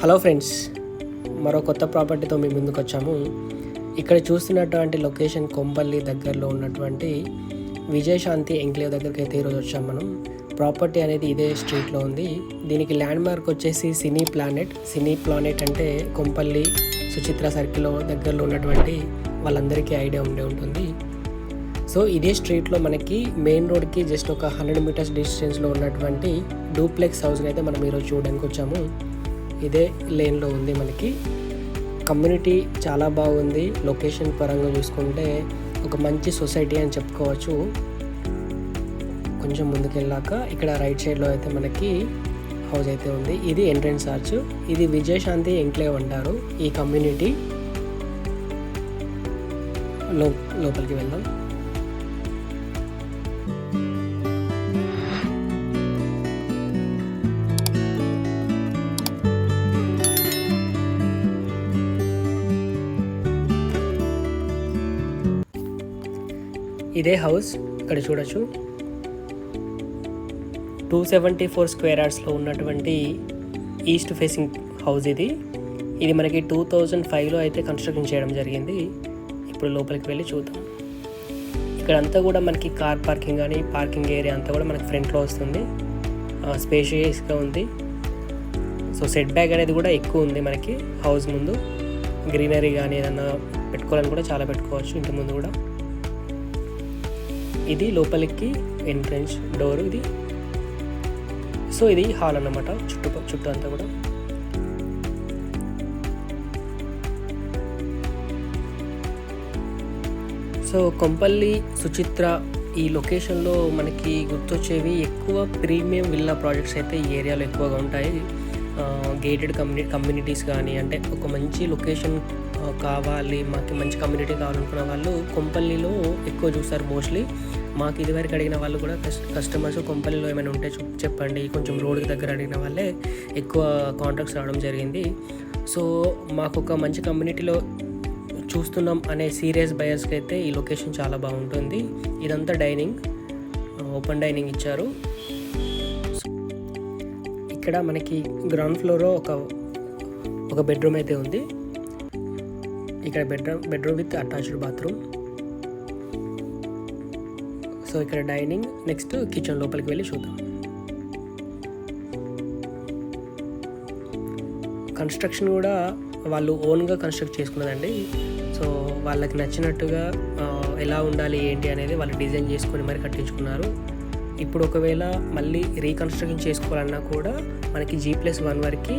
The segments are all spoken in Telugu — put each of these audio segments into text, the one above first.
హలో ఫ్రెండ్స్, మరో కొత్త ప్రాపర్టీతో మీ ముందుకు వచ్చాము. ఇక్కడ చూస్తున్నటువంటి లొకేషన్ కొంపల్లి దగ్గరలో ఉన్నటువంటి విజయశాంతి ఎంక్లేవ్ దగ్గరికి అయితే ఈరోజు వచ్చాము మనం. ప్రాపర్టీ అనేది ఇదే స్ట్రీట్లో ఉంది. దీనికి ల్యాండ్ మార్క్ వచ్చేసి సినీ ప్లానెట్ అంటే కొంపల్లి సుచిత్ర సర్కిల్లో దగ్గరలో ఉన్నటువంటి వాళ్ళందరికీ ఐడియా ఉంటుంది. సో ఇదే స్ట్రీట్లో మనకి మెయిన్ రోడ్కి జస్ట్ ఒక 100 మీటర్స్ డిస్టెన్స్లో ఉన్నటువంటి డూప్లెక్స్ హౌస్ని అయితే మనం ఈరోజు చూడడానికి వచ్చాము. ఇదే లేన్లో ఉంది. మనకి కమ్యూనిటీ చాలా బాగుంది. లొకేషన్ పరంగా చూసుకుంటే ఒక మంచి సొసైటీ అని చెప్పుకోవచ్చు. కొంచెం ముందుకెళ్ళాక ఇక్కడ రైట్ సైడ్లో అయితే మనకి హౌస్ అయితే ఉంది. ఇది ఎంట్రన్స్ ఆర్చ్. ఇది విజయశాంతి ఎంక్లేవ్ అంటారు ఈ కమ్యూనిటీ. లోపలికి వెళ్దాం. ఇదే హౌస్ ఇక్కడ చూడొచ్చు. 274 స్క్వేర్ యార్డ్స్లో ఉన్నటువంటి ఈస్ట్ ఫేసింగ్ హౌస్ ఇది మనకి 2005లో అయితే కన్స్ట్రక్షన్ చేయడం జరిగింది. ఇప్పుడు లోపలికి వెళ్ళి చూద్దాం. ఇక్కడంతా కూడా మనకి కార్ పార్కింగ్ కానీ పార్కింగ్ ఏరియా అంతా కూడా మనకి ఫ్రంట్లో వస్తుంది. స్పేషియస్గా ఉంది. సో సెట్ బ్యాక్ అనేది కూడా ఎక్కువ ఉంది మనకి హౌస్ ముందు. గ్రీనరీ కానీ ఏదన్నా పెట్టుకోవాలని కూడా చాలా పెట్టుకోవచ్చు ఇంటి ముందు కూడా. ఇది లోపలికి ఎంట్రన్స్ డోర్ ఇది. సో ఇది హాల్ అన్నమాట. చుట్టూ అంతా కూడా సో కొంపల్లి సుచిత్ర ఈ లొకేషన్లో మనకి గుర్తొచ్చేవి ఎక్కువ ప్రీమియం విల్లా ప్రాజెక్ట్స్ అయితే ఈ ఏరియాలో ఎక్కువగా ఉంటాయి. గేటెడ్ కమ్యూనిటీస్ కానీ, అంటే ఒక మంచి లొకేషన్ కావాలి, మాకు మంచి కమ్యూనిటీ కావాలనుకున్న వాళ్ళు కొంపల్లిలో ఎక్కువ చూస్తారు మోస్ట్లీ. మాకు ఇదివరకు అడిగిన వాళ్ళు కూడా కస్టమర్స్ కొంపల్లిలో ఏమైనా ఉంటే చెప్పండి, కొంచెం రోడ్కి దగ్గర అడిగిన వాళ్ళే ఎక్కువ కాంటాక్ట్స్ రావడం జరిగింది. సో మాకు ఒక మంచి కమ్యూనిటీలో చూస్తున్నాం అనే సీరియస్ బయర్స్కి అయితే ఈ లొకేషన్ చాలా బాగుంటుంది. ఇదంతా డైనింగ్, ఓపెన్ డైనింగ్ ఇచ్చారు. ఇక్కడ మనకి గ్రౌండ్ ఫ్లోర్లో ఒక బెడ్రూమ్ అయితే ఉంది. ఇక్కడ bedroom with attached bathroom. So ఇక్కడ డైనింగ్, నెక్స్ట్ కిచెన్ లోపలికి వెళ్ళి చూద్దాం. కన్స్ట్రక్షన్ కూడా వాళ్ళు ఓన్గా కన్స్ట్రక్ట్ చేసుకున్నదండి. సో వాళ్ళకి నచ్చినట్టుగా ఎలా ఉండాలి ఏంటి అనేది వాళ్ళు డిజైన్ చేసుకొని మరి కట్టించుకున్నారు. ఇప్పుడు ఒకవేళ మళ్ళీ రీకన్స్ట్రక్షన్ చేసుకోవాలన్నా కూడా మనకి G+1 వరకు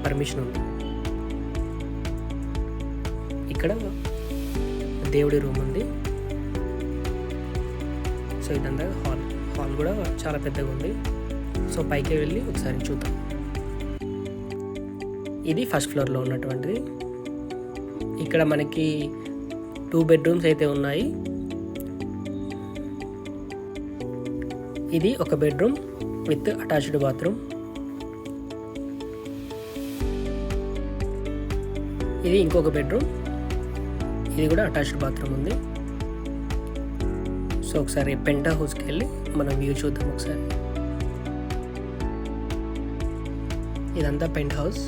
పర్మిషన్ ఉంది. ఇక్కడ దేవుడి రూమ్ ఉంది. సో ఇదంతా హాల్ కూడా చాలా పెద్దగా ఉంది. సో పైకి వెళ్ళి ఒకసారి చూద్దాం. ఇది ఫస్ట్ ఫ్లోర్లో ఉన్నటువంటిది. ఇక్కడ మనకి 2 బెడ్రూమ్స్ అయితే ఉన్నాయి. ఇది ఒక బెడ్రూమ్ విత్ అటాచ్డ్ బాత్రూమ్. ఇది ఇంకొక బెడ్రూమ్, ఇది కూడా అటాచ్డ్ బాత్రూమ్ ఉంది. సో ఒకసారి పెంట్ హౌస్కి వెళ్ళి మనం వ్యూ చూద్దాం ఒకసారి. ఇదంతా పెంట్ హౌస్.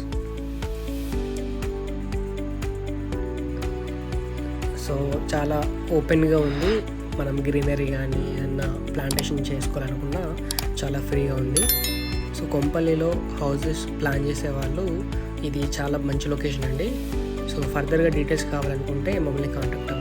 సో చాలా ఓపెన్గా ఉంది. మనం గ్రీనరీ కానీ ఏదన్నా ప్లాంటేషన్ చేసుకోవాలనుకున్నా చాలా ఫ్రీగా ఉంది. సో కొంపల్లిలో హౌసెస్ ప్లాన్ చేసేవాళ్ళు ఇది చాలా మంచి లొకేషన్ అండి. సో ఫర్దర్గా డీటెయిల్స్ కావాలనుకుంటే మమ్మల్ని కాంటాక్ట్ అవ్వండి.